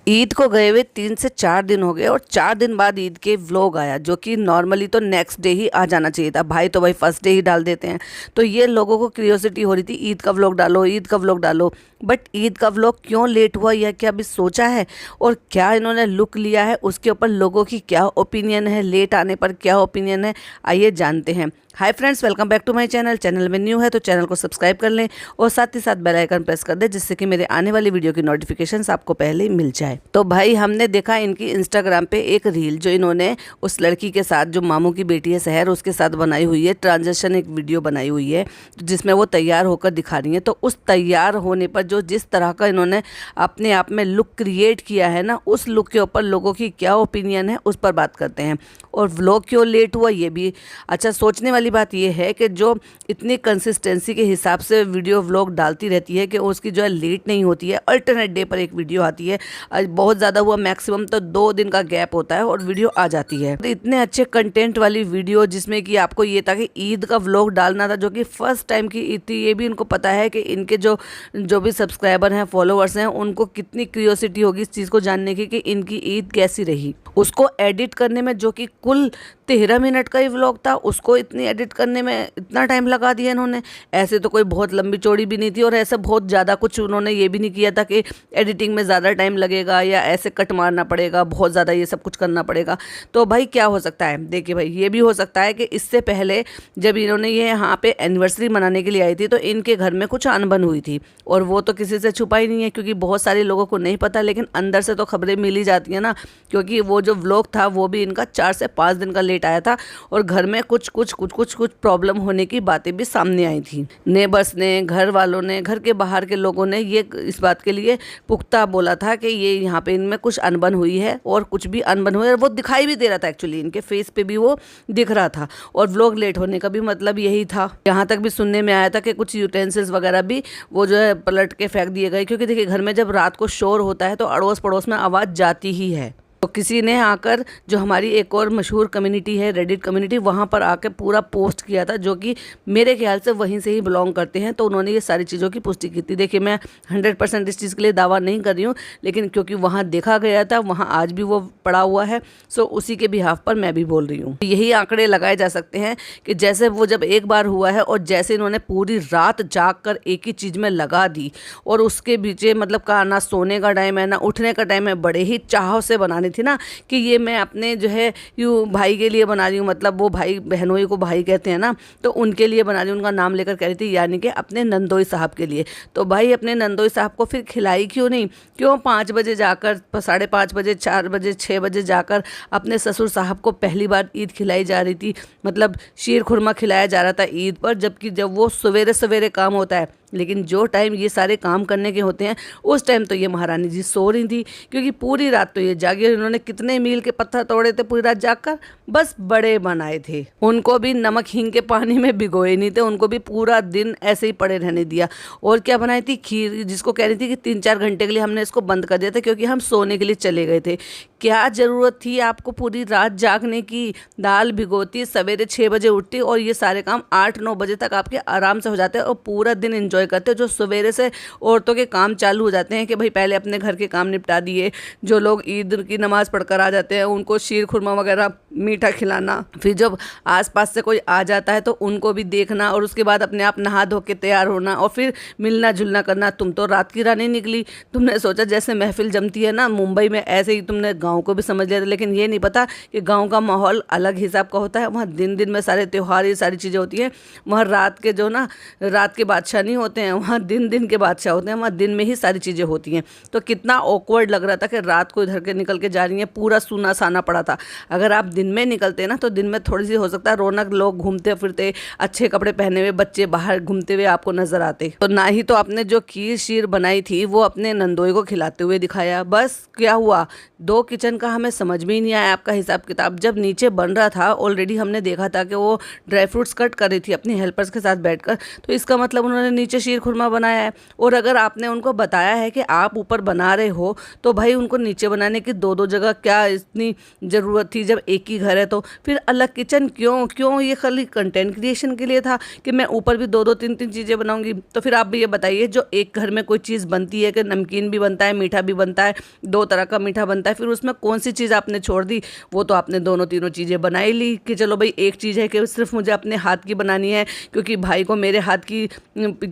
ईद को गए हुए 3 से 4 दिन हो गए और 4 दिन बाद ईद के व्लॉग आया, जो कि नॉर्मली तो नेक्स्ट डे ही आ जाना चाहिए था। भाई तो भाई फर्स्ट डे ही डाल देते हैं। तो ये लोगों को क्यूरियोसिटी हो रही थी, ईद का व्लॉग डालो, ईद का व्लॉग डालो। बट ईद का व्लॉग क्यों लेट हुआ, यह क्या अभी सोचा है और क्या इन्होंने लुक लिया है, उसके ऊपर लोगों की क्या ओपिनियन है, लेट आने पर क्या ओपिनियन है, आइए जानते हैं। Hi friends, welcome back to my channel. Channel में न्यू है तो चैनल को सब्सक्राइब कर लें और साथ ही साथ बेल आइकन प्रेस कर दें, जिससे कि मेरे आने वाली वीडियो की नोटिफिकेशंस आपको पहले ही मिल जाए। तो भाई हमने देखा इनकी इंस्टाग्राम पे एक रील, जो इन्होंने उस लड़की के साथ, जो मामू की बेटी है सहर, उसके साथ बनाई हुई है। ट्रांजेक्शन एक वीडियो बनाई हुई है जिसमें वो तैयार होकर दिखा रही है। तो उस तैयार होने पर जो जिस तरह का इन्होंने अपने आप में लुक क्रिएट किया है ना, उस लुक के ऊपर लोगों की क्या ओपिनियन है उस पर बात करते हैं। और व्लॉग क्यों लेट हुआ ये भी अच्छा सोचने वाली बात ये है कि जो इतनी कंसिस्टेंसी के हिसाब से वीडियो व्लॉग डालती रहती है कि उसकी जो है लेट नहीं होती है, अल्टरनेट डे पर एक वीडियो आती है। बहुत ज़्यादा हुआ मैक्सिमम तो 2 दिन का गैप होता है और वीडियो आ जाती है। तो इतने अच्छे कंटेंट वाली वीडियो जिसमें कि आपको ये था कि ईद का व्लॉग डालना था, जो कि फर्स्ट टाइम की ईद थी। ये भी इनको पता है कि इनके जो भी सब्सक्राइबर हैं, फॉलोअर्स हैं, उनको कितनी क्यूरियोसिटी होगी इस चीज़ को जानने की कि इनकी ईद कैसी रही। उसको एडिट करने में, जो कि कुल 13 मिनट का ही व्लॉग था, उसको इतनी एडिट करने में इतना टाइम लगा दिया इन्होंने। ऐसे तो कोई बहुत लंबी चौड़ी भी नहीं थी और ऐसा बहुत ज़्यादा कुछ उन्होंने ये भी नहीं किया था कि एडिटिंग में ज़्यादा टाइम लगेगा या ऐसे कट मारना पड़ेगा, बहुत ज़्यादा ये सब कुछ करना पड़ेगा। तो भाई क्या हो सकता है, देखिए भाई, ये भी हो सकता है कि इससे पहले जब इन्होंने ये यहाँ पे एनिवर्सरी मनाने के लिए आई थी तो इनके घर में कुछ अनबन हुई थी, और वो तो किसी से छुपा ही नहीं है क्योंकि बहुत सारे लोगों को नहीं पता, लेकिन अंदर से तो खबरें मिल ही जाती हैं ना। क्योंकि वो जो व्लॉग था वो भी इनका 4 से 5 दिन का लेट आया था और घर में कुछ प्रॉब्लम होने की बातें भी सामने आई थी। नेबर्स ने, घर वालों ने, घर के बाहर के लोगों ने ये इस बात के लिए पुख्ता बोला था कि ये यहाँ पे इनमें कुछ अनबन हुई है, और कुछ भी अनबन हुई है, और वो दिखाई भी दे रहा था। एक्चुअली इनके फेस पे भी वो दिख रहा था, और व्लॉग लेट होने का भी मतलब यही था। यहाँ तक भी सुनने में आया था कि कुछ यूटेंसिल्स वगैरह भी वो जो है पलट के फेंक दिए गए, क्योंकि देखिए घर में जब रात को शोर होता है तो अड़ोस पड़ोस में आवाज़ जाती ही है। तो किसी ने आकर, जो हमारी एक और मशहूर कम्युनिटी है रेडिट कम्युनिटी, वहाँ पर आकर पूरा पोस्ट किया था, जो कि मेरे ख्याल से वहीं से ही बिलोंग करते हैं। तो उन्होंने ये सारी चीज़ों की पुष्टि की थी। देखिए मैं 100% इस चीज़ के लिए दावा नहीं कर रही हूँ, लेकिन क्योंकि वहाँ देखा गया था, वहाँ आज भी वो पड़ा हुआ है, सो उसी के बिहाफ पर मैं भी बोल रही हूँ। यही आंकड़े लगाए जा सकते हैं कि जैसे वो जब एक बार हुआ है और जैसे इन्होंने पूरी रात जाग कर एक ही चीज़ में लगा दी, और उसके पीछे मतलब कहा ना सोने का टाइम है ना उठने का टाइम है, बड़े ही चाह से बनाने थी ना कि ये मैं अपने जो है यूँ भाई के लिए बना रही हूँ, मतलब वो भाई बहनोई को भाई कहते हैं ना, तो उनके लिए बना रही हूँ, उनका नाम लेकर कह रही थी, यानी कि अपने नंदोई साहब के लिए। तो भाई अपने नंदोई साहब को फिर खिलाई क्यों नहीं, क्यों 5 बजे जाकर, 5:30 बजे, 4 बजे, 6 बजे जाकर अपने ससुर साहब को पहली बार ईद खिलाई जा रही थी, मतलब शीर खुरमा खिलाया जा रहा था ईद पर, जबकि जब वो सवेरे सवेरे काम होता है, लेकिन जो टाइम ये सारे काम करने के होते हैं उस टाइम तो ये महारानी जी सो रही थी, क्योंकि पूरी रात तो ये जागी। इन्होंने कितने मील के पत्थर तोड़े थे पूरी रात जागकर, बस बड़े बनाए थे। उनको भी नमक हींग के पानी में भिगोए नहीं थे, उनको भी पूरा दिन ऐसे ही पड़े रहने दिया। और क्या बनाई थी, खीर, जिसको कह रही थी कि 3-4 घंटे के लिए हमने इसको बंद कर दिया था क्योंकि हम सोने के लिए चले गए थे। क्या ज़रूरत थी आपको पूरी रात जागने की, दाल भिगोती, सवेरे 6 बजे उठती और ये सारे काम 8-9 बजे तक आपके आराम से हो जाते हैं और पूरा दिन एंजॉय करते हो। जो सवेरे से औरतों के काम चालू हो जाते हैं कि भाई पहले अपने घर के काम निपटा दिए, जो लोग ईद की नमाज़ पढ़कर आ जाते हैं उनको शीर खुरमा वगैरह मीठा खिलाना, फिर जब आसपास से कोई आ जाता है तो उनको भी देखना, और उसके बाद अपने आप नहा धो के तैयार होना और फिर मिलना जुलना करना। तुम तो रात की रानी निकली, तुमने सोचा जैसे महफिल जमती है ना मुंबई में, ऐसे ही तुमने गाँव को भी समझ लिया था, लेकिन ये नहीं पता कि गाँव का माहौल अलग हिसाब का होता है। वहाँ दिन दिन में सारे त्यौहार, ये सारी चीज़ें होती हैं। वहाँ रात के जो ना, रात के बादशाह नहीं होते हैं, वहाँ दिन दिन के बादशाह होते हैं, वहाँ दिन में ही सारी चीज़ें होती हैं। तो कितना ऑकवर्ड लग रहा था कि रात को इधर के निकल के जा रही हैं, पूरा सूना साना पड़ा था। अगर आप दिन में निकलते ना तो दिन में थोड़ी सी हो सकता है रौनक, लोग घूमते फिरते, अच्छे कपड़े पहने हुए बच्चे बाहर घूमते हुए आपको नजर आते। तो ना ही तो आपने जो खीर शीर बनाई थी वो अपने नंदोई को खिलाते हुए दिखाया। बस क्या हुआ, 2 किचन का हमें समझ में ही नहीं आया आपका हिसाब किताब। जब नीचे बन रहा था ऑलरेडी हमने देखा था कि वो ड्राई फ्रूट्स कट कर रही थी अपनी हेल्पर्स के साथ बैठकर, तो इसका मतलब उन्होंने नीचे नीचे शीर खुरमा बनाया है। और अगर आपने उनको बताया है कि आप ऊपर बना रहे हो तो भाई उनको नीचे बनाने की दो दो जगह क्या इतनी ज़रूरत थी, जब एक ही घर है तो फिर अलग किचन क्यों? ये खाली कंटेंट क्रिएशन के लिए था कि मैं ऊपर भी दो दो तीन तीन चीज़ें बनाऊंगी। तो फिर आप भी ये बताइए, जो एक घर में कोई चीज़ बनती है कि नमकीन भी बनता है, मीठा भी बनता है, दो तरह का मीठा बनता है, फिर उसमें कौन सी चीज़ आपने छोड़ दी? वो तो आपने दोनों तीनों चीज़ें बनाई ली कि चलो भाई एक चीज़ है कि सिर्फ मुझे अपने हाथ की बनानी है क्योंकि भाई को मेरे हाथ की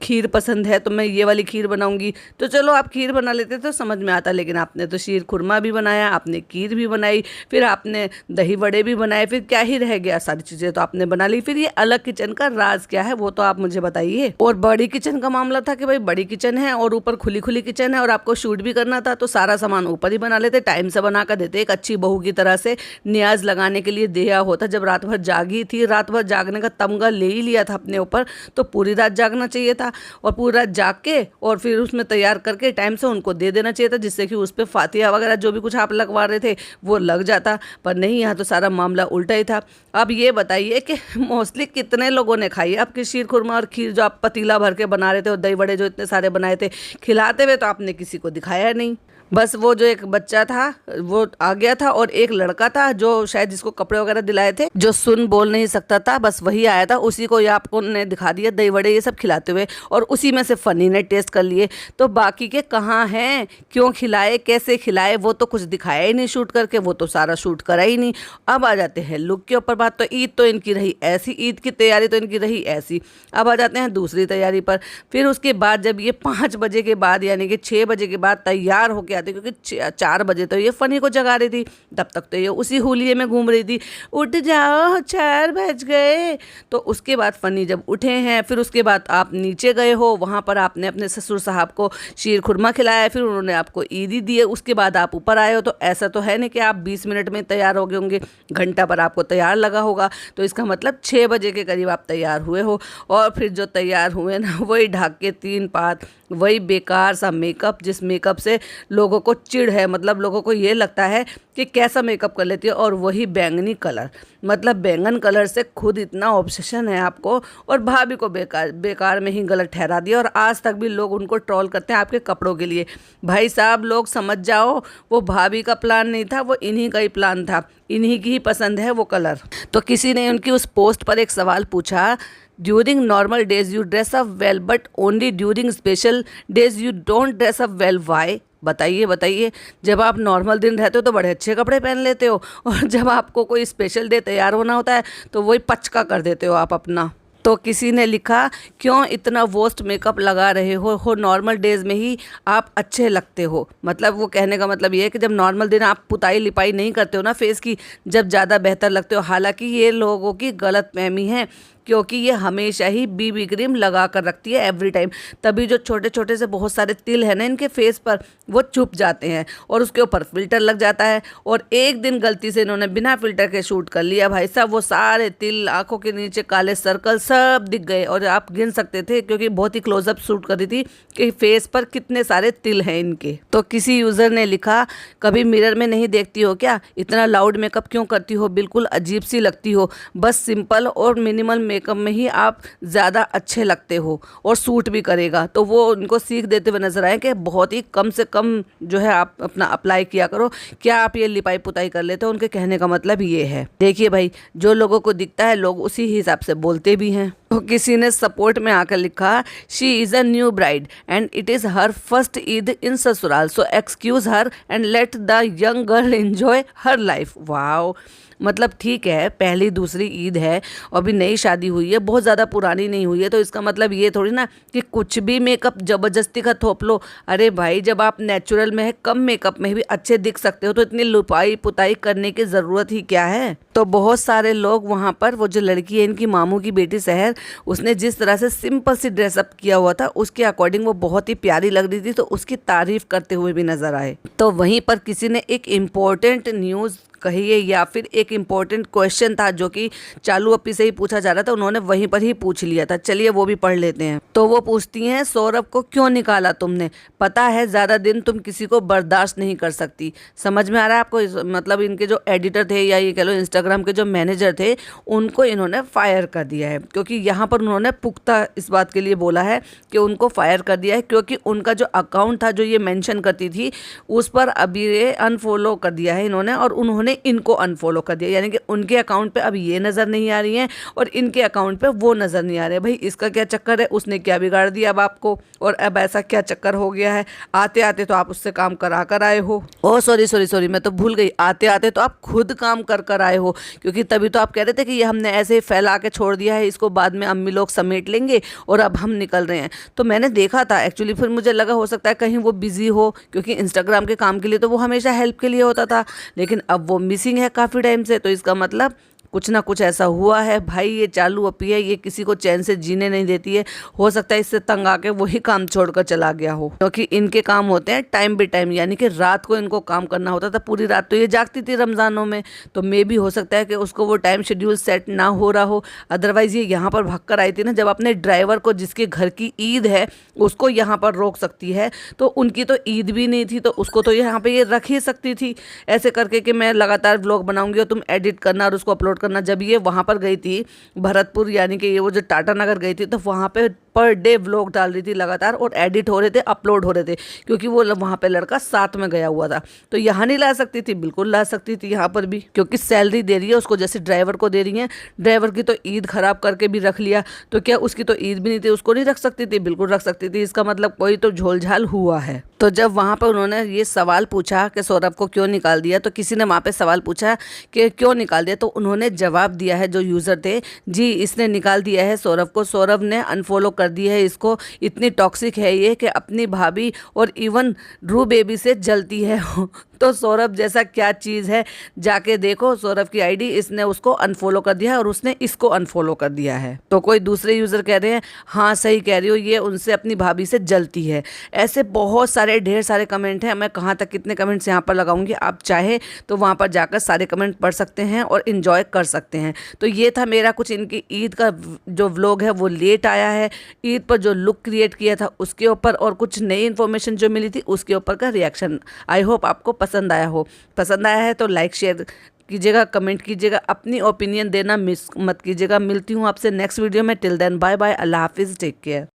खीर पसंद है तो मैं ये वाली खीर बनाऊंगी। तो चलो आप खीर बना लेते तो समझ में आता, लेकिन आपने तो शीर खुरमा भी बनाया, आपने खीर भी बनाई, फिर आपने दही वड़े भी बनाए, फिर क्या ही रह गया? सारी चीज़ें तो आपने बना ली। फिर ये अलग किचन का राज क्या है वो तो आप मुझे बताइए। और बड़ी किचन का मामला था कि भाई बड़ी किचन है और ऊपर खुली खुली किचन है और आपको शूट भी करना था तो सारा सामान ऊपर ही बना लेते, टाइम से बना कर देते, एक अच्छी बहू की तरह से न्याज लगाने के लिए दिया होता। जब रात भर जागी थी, रात भर जागने का तमगा ले ही लिया था अपने ऊपर, तो पूरी रात जागना चाहिए था और पूरी रात जाग के और फिर उसमें तैयार करके टाइम से उनको दे देना चाहिए था, जिससे कि उस पर फातिया वगैरह जो भी कुछ आप लगवा रहे थे वो लग जाता। पर नहीं, यहाँ तो सारा मामला उल्टा ही था। अब ये बताइए कि मोस्टली कितने लोगों ने खाई आपकी शीर खुरमा और खीर, जो आप पतीला भर के बना रहे थे और दही बड़े जो इतने सारे बनाए थे, खिलाते हुए तो आपने किसी को दिखाया नहीं। बस वो जो एक बच्चा था वो आ गया था और एक लड़का था जो शायद जिसको कपड़े वगैरह दिलाए थे, जो सुन बोल नहीं सकता था, बस वही आया था, उसी को ये आपको ने दिखा दिया दही वड़े ये सब खिलाते हुए और उसी में से फनी ने टेस्ट कर लिए। तो बाकी के कहाँ हैं, क्यों खिलाए, कैसे खिलाए, वो तो कुछ दिखाया ही नहीं शूट करके, वो तो सारा शूट करा ही नहीं। अब आ जाते हैं लुक के ऊपर बात। तो ईद तो इनकी रही ऐसी, ईद की तैयारी तो इनकी रही ऐसी। अब आ जाते हैं दूसरी तैयारी पर। फिर उसके बाद जब ये 5 बजे के बाद यानी कि 6 बजे के बाद तैयार होके आते, क्योंकि 4 बजे तो ये फनी को जगा रही थी, तब तक तो ये उसी हुलिये में घूम रही थी, उठ जाओ 4 बज गए। तो उसके बाद फनी जब उठे हैं, फिर उसके बाद आप नीचे गए हो, वहाँ पर आपने अपने ससुर साहब को शीर खुरमा खिलाया, फिर उन्होंने आपको ईदी दिए, उसके बाद आप ऊपर आए हो। तो ऐसा तो है नहीं कि आप 20 मिनट में तैयार हो गए होंगे, घंटा पर आपको तैयार लगा होगा। तो इसका मतलब 6 बजे के करीब आप तैयार हुए हो और फिर जो तैयार हुए ना, वही ढाक के 3 पात, वही बेकार सा मेकअप, जिस मेकअप से लोगों को चिढ़ है, मतलब लोगों को ये लगता है कि कैसा मेकअप कर लेती है। और वही बैंगनी कलर, मतलब बैंगन कलर से खुद इतना ऑब्सेशन है आपको, और भाभी को बेकार में ही गलत ठहरा दिया। और आज तक भी लोग उनको ट्रोल करते हैं आपके कपड़ों के लिए। भाई साहब, लोग समझ जाओ, वो भाभी का प्लान नहीं था, वो इन्हीं का ही प्लान था, इन्हीं की ही पसंद है वो कलर। तो किसी ने उनकी उस पोस्ट पर एक सवाल पूछा, during normal days you dress up well but only during special days you don't dress up well, why? बताइए, जब आप नॉर्मल दिन रहते हो तो बड़े अच्छे कपड़े पहन लेते हो, और जब आपको कोई स्पेशल डे तैयार होना होता है तो वही पचका कर देते हो आप अपना। तो किसी ने लिखा, क्यों इतना वर्स्ट मेकअप लगा रहे हो नॉर्मल डेज में ही आप अच्छे लगते हो। मतलब वो कहने का मतलब ये है कि जब नॉर्मल दिन आप पुताई लिपाई नहीं करते हो ना फेस की, जब ज़्यादा बेहतर लगते हो। हालांकि ये लोगों की गलतफहमी है, क्योंकि ये हमेशा ही बीबी क्रीम लगा कर रखती है एवरी टाइम, तभी जो छोटे छोटे से बहुत सारे तिल है ना इनके फेस पर, वो छुप जाते हैं और उसके ऊपर फिल्टर लग जाता है। और एक दिन गलती से इन्होंने बिना फिल्टर के शूट कर लिया, भाई साहब, वो सारे तिल, आंखों के नीचे काले सर्कल सब दिख गए। और आप गिन सकते थे, क्योंकि बहुत ही क्लोजअप शूट कर रही थी, कि फेस पर कितने सारे तिल हैं इनके। तो किसी यूज़र ने लिखा, कभी मिरर में नहीं देखती हो क्या, इतना लाउड मेकअप क्यों करती हो, बिल्कुल अजीब सी लगती हो, बस सिंपल और मिनिमल मेकअप में ही आप ज़्यादा अच्छे लगते हो और सूट भी करेगा। तो वो उनको सीख देते हुए नजर आए कि बहुत ही कम से कम जो है आप अपना अप्लाई किया करो, क्या आप ये लिपाई पुताई कर लेते हो। उनके कहने का मतलब ये है। देखिए भाई, जो लोगों को दिखता है लोग उसी हिसाब से बोलते भी हैं। तो किसी ने सपोर्ट में आकर लिखा, she is a new bride and it is her first Eid in sasural, so excuse her and let the young girl enjoy her life. Wow, मतलब ठीक है, पहली दूसरी ईद है और अभी नई शादी हुई है, बहुत ज़्यादा पुरानी नहीं हुई है, तो इसका मतलब ये थोड़ी ना कि कुछ भी मेकअप ज़बरदस्ती का थोप लो। अरे भाई, जब आप नेचुरल में है, कम मेकअप में भी अच्छे दिख सकते हो, तो इतनी लुपाई पुताई करने की ज़रूरत ही क्या है। तो बहुत सारे लोग वहाँ पर, वो जो लड़की है इनकी मामू की बेटी सहर, उसने जिस तरह से सिंपल सी ड्रेसअप किया हुआ था उसके अकॉर्डिंग वो बहुत ही प्यारी लग रही थी, तो उसकी तारीफ करते हुए भी नजर आए। तो वहीं पर किसी ने एक इम्पोर्टेंट न्यूज़ कहिए, या फिर एक इम्पोर्टेंट क्वेश्चन था जो कि चालू अपी से ही पूछा जा रहा था, उन्होंने वहीं पर ही पूछ लिया था। चलिए वो भी पढ़ लेते हैं। तो वो पूछती हैं, सौरभ को क्यों निकाला तुमने? पता है ज़्यादा दिन तुम किसी को बर्दाश्त नहीं कर सकती। समझ में आ रहा है आपको? मतलब इनके जो एडिटर थे, या ये कह लो इंस्टाग्राम के जो मैनेजर थे, उनको इन्होंने फायर कर दिया है। क्योंकि यहाँ पर उन्होंने पुख्ता इस बात के लिए बोला है कि उनको फायर कर दिया है, क्योंकि उनका जो अकाउंट था जो ये मेंशन करती थी, उस पर अभी ये अनफॉलो कर दिया है इन्होंने, और उन्होंने इनको अनफॉलो कर दिया। यानी कि उनके अकाउंट पे अब ये नज़र नहीं आ रही हैं और इनके अकाउंट पे वो नज़र नहीं आ रहे। भाई इसका क्या चक्कर है? उसने क्या बिगाड़ दिया अब आपको? और अब ऐसा क्या चक्कर हो गया है? आते आते तो आप उससे काम करा कर आए हो। ओह सॉरी सॉरी सॉरी, मैं तो भूल गई, आते आते तो आप खुद काम कर कर आए हो। क्योंकि तभी तो आप कह रहे थे कि ये हमने ऐसे ही फैला के छोड़ दिया है, इसको बाद में अम्मी लोग समेट लेंगे और अब हम निकल रहे हैं। तो मैंने देखा था एक्चुअली, फिर मुझे लगा हो सकता है कहीं वो बिजी हो, क्योंकि इंस्टाग्राम के काम के लिए तो वो हमेशा हेल्प के लिए होता था, लेकिन अब वो मिसिंग है काफ़ी टाइम से। तो इसका मतलब कुछ ना कुछ ऐसा हुआ है। भाई ये चालू अपी है, ये किसी को चैन से जीने नहीं देती है। हो सकता है इससे तंग आके वही काम छोड़कर चला गया हो, क्योंकि इनके काम होते हैं टाइम बे टाइम, यानी कि रात को इनको काम करना होता था। पूरी रात तो ये जागती थी रमज़ानों में, तो मे भी हो सकता है कि उसको वो टाइम शेड्यूल सेट ना हो रहा हो। अदरवाइज़ ये यहाँ पर भाग कर आई थी ना, जब अपने ड्राइवर को, जिसके घर की ईद है, उसको यहाँ पर रोक सकती है, तो उनकी तो ईद भी नहीं थी, तो उसको तो यहाँ पर ये रख ही सकती थी ऐसे करके कि मैं लगातार व्लॉग बनाऊंगी और तुम एडिट करना और उसको अपलोड करना। जब ये वहाँ पर गई थी भरतपुर, यानी कि ये वो जो टाटा नगर गई थी, तो वहाँ पे पर डे व्लॉग डाल रही थी लगातार, और एडिट हो रहे थे, अपलोड हो रहे थे, क्योंकि वो वहाँ पे लड़का साथ में गया हुआ था। तो यहाँ नहीं ला सकती थी? बिल्कुल ला सकती थी यहाँ पर भी, क्योंकि सैलरी दे रही है उसको, जैसे ड्राइवर को दे रही है। ड्राइवर की तो ईद खराब करके भी रख लिया, तो क्या उसकी तो ईद भी नहीं थी, उसको नहीं रख सकती थी? बिल्कुल रख सकती थी। इसका मतलब कोई तो झोलझाल हुआ है। तो जब वहाँ पर उन्होंने ये सवाल पूछा कि सौरभ को क्यों निकाल दिया, तो किसी ने वहाँ पे सवाल पूछा कि क्यों निकाल दिया, तो उन्होंने जवाब दिया है जो यूज़र थे, जी इसने निकाल दिया है सौरभ को, सौरभ ने अनफॉलो कर दिया है इसको, इतनी टॉक्सिक है ये कि अपनी भाभी और इवन रू बेबी से जलती है। तो सौरभ जैसा क्या चीज़ है, जाके देखो सौरभ की आईडी, इसने उसको अनफॉलो कर दिया है और उसने इसको अनफॉलो कर दिया है। तो कोई दूसरे यूज़र कह रहे हैं, हाँ सही कह रही हो, ये उनसे अपनी भाभी से जलती है। ऐसे बहुत सारे ढेर सारे कमेंट हैं, मैं कहाँ तक कितने कमेंट्स यहाँ पर लगाऊंगी, आप चाहे तो वहाँ पर जाकर सारे कमेंट पढ़ सकते हैं और इन्जॉय कर सकते हैं। तो ये था मेरा कुछ इनकी ईद का जो व्लॉग है, वो लेट आया है। ईद पर जो लुक क्रिएट किया था उसके ऊपर, और कुछ नई इन्फॉर्मेशन जो मिली थी उसके ऊपर का रिएक्शन। आई होप आपको पसंद आया हो। पसंद आया है तो लाइक शेयर कीजिएगा, कमेंट कीजिएगा, अपनी ओपिनियन देना मिस मत कीजिएगा। मिलती हूँ आपसे नेक्स्ट वीडियो में। टिल देन बाय बाय, अल्लाह हाफिज़, टेक केयर।